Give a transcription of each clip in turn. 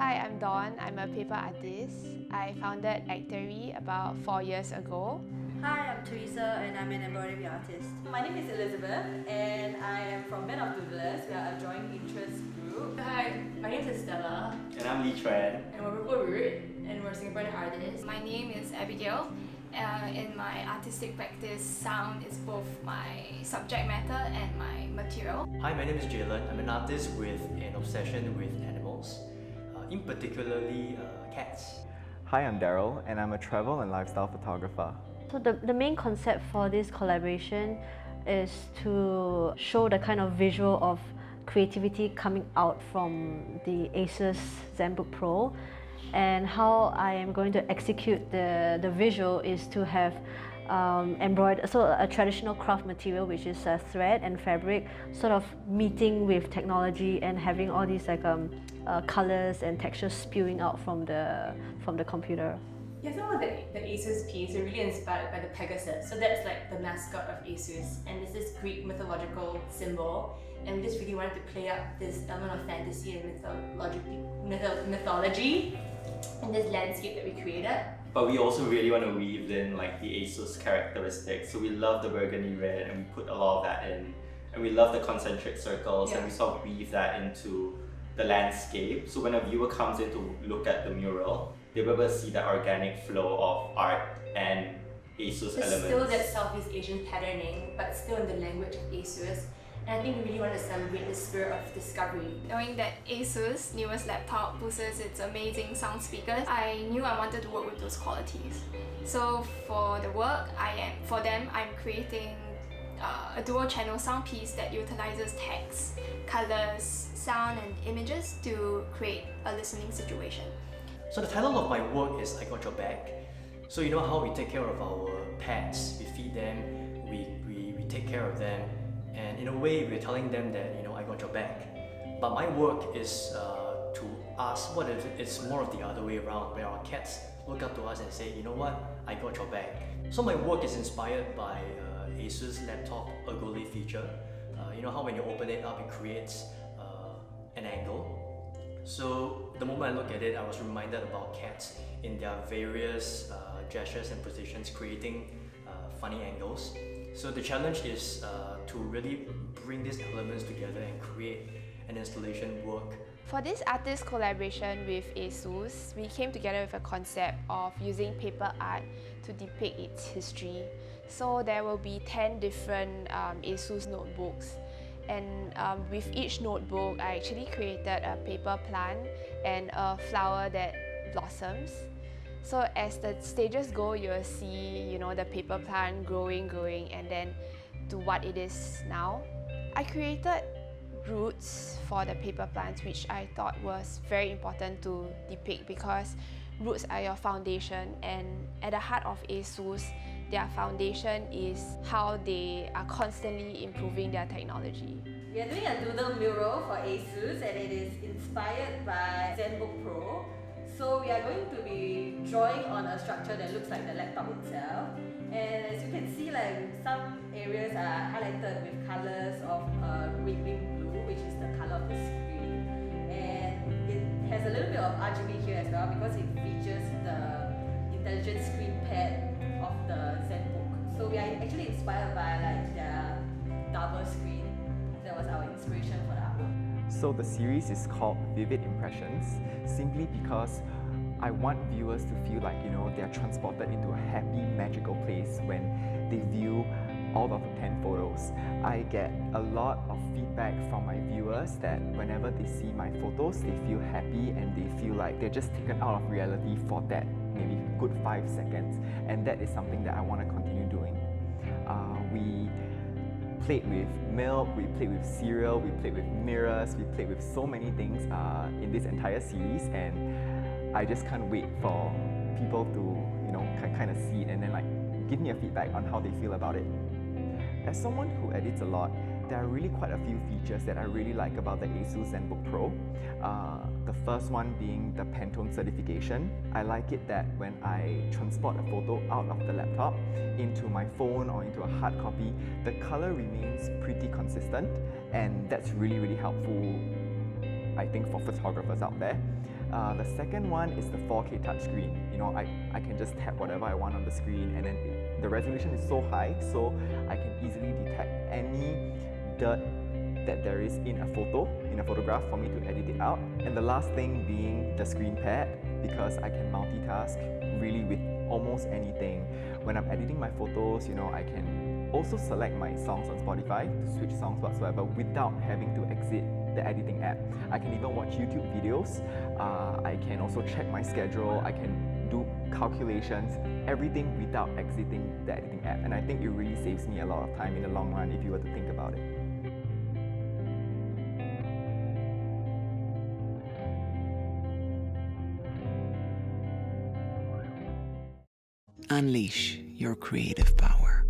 Hi, I'm Dawn. I'm a paper artist. I founded Actory about 4 years ago. Hi, I'm Teresa and I'm an embroidery artist. My name is Elizabeth and I am from Band of Doodlers. We are a joint interest group. Hi, my name is Stella. And I'm Lee Tran. And we're Purple Root, and we're Singaporean artists. My name is Abigail. In my artistic practice, sound is both my subject matter and my material. Hi, my name is Jalen. I'm an artist with an obsession with animals, in particularly cats. Hi, I'm Daryl and I'm a travel and lifestyle photographer. So the main concept for this collaboration is to show the kind of visual of creativity coming out from the ASUS ZenBook Pro, and how I am going to execute the visual is to have embroidered, so a traditional craft material which is thread and fabric, sort of meeting with technology and having all these colors and textures spewing out from the computer. Yeah, so the ASUS piece, we're really inspired by the Pegasus. So that's like the mascot of ASUS, and it's this Greek mythological symbol. And we just really wanted to play up this element of fantasy and mythology in this landscape that we created. But we also really want to weave in like the ASUS characteristics. So we love the burgundy red and we put a lot of that in. And we love the concentric circles and we sort of weave that into the landscape. So when a viewer comes in to look at the mural, they'll be able to see the organic flow of art and ASUS elements. It's still that Southeast Asian patterning, but still in the language of ASUS. And I think we really want to celebrate the spirit of discovery. Knowing that ASUS' newest laptop boasts its amazing sound speakers, I knew I wanted to work with those qualities. So for the work, I'm creating a dual channel sound piece that utilizes text, colors, sound and images to create a listening situation. So the title of my work is I Got Your Back. So you know how we take care of our pets, we feed them, we take care of them, and in a way we're telling them that, you know, I got your back. But my work is to ask what if it's more of the other way around, where our cats look up to us and say, you know what, I got your back. So my work is inspired by ASUS laptop Ergole feature. You know how when you open it up, it creates an angle. So the moment I look at it, I was reminded about cats in their various gestures and positions, creating funny angles. So the challenge is to really bring these elements together and create an installation work. For this artist collaboration with ASUS, we came together with a concept of using paper art to depict its history. So there will be 10 different ASUS notebooks. And with each notebook, I actually created a paper plant and a flower that blossoms. So as the stages go, you'll see, you know, the paper plant growing, and then to what it is now. I created roots for the paper plants, which I thought was very important to depict because roots are your foundation, and at the heart of ASUS, their foundation is how they are constantly improving their technology. We are doing a doodle mural for ASUS and it is inspired by ZenBook Pro. So we are going to be drawing on a structure that looks like the laptop itself. And as you can see, like some areas are highlighted with colors of wing blue, which is the color of the screen. And it has a little bit of RGB here as well because it features the intelligent screen pad of the ZenBook. So we are actually inspired by like their double screen. That was our inspiration for the artwork. So the series is called Vivid Impressions, simply because I want viewers to feel like, you know, they're transported into a happy, magical place when they view all of the 10 photos. I get a lot of feedback from my viewers that whenever they see my photos, they feel happy and they feel like they're just taken out of reality for that maybe good 5 seconds, and that is something that I want to continue doing. We played with milk, we played with cereal, we played with mirrors, we played with so many things in this entire series, and I just can't wait for people to, you know, kind of see it and then like give me a feedback on how they feel about it. As someone who edits a lot, there are really quite a few features that I really like about the ASUS ZenBook Pro. The first one being the Pantone certification. I like it that when I transport a photo out of the laptop into my phone or into a hard copy, the color remains pretty consistent, and that's really, really helpful, I think, for photographers out there. The second one is the 4K touchscreen. You know, I can just tap whatever I want on the screen, and then the resolution is so high, so I can easily detect any dirt that there is in a photograph for me to edit it out. And the last thing being the screen pad, because I can multitask really with almost anything. When I'm editing my photos, you know, I can also select my songs on Spotify to switch songs whatsoever without having to exit the editing app. I can even watch YouTube videos. I can also check my schedule. I can do calculations, everything without exiting the editing app. And I think it really saves me a lot of time in the long run if you were to think about it. Unleash your creative power.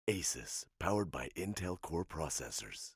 ASUS, powered by Intel Core processors.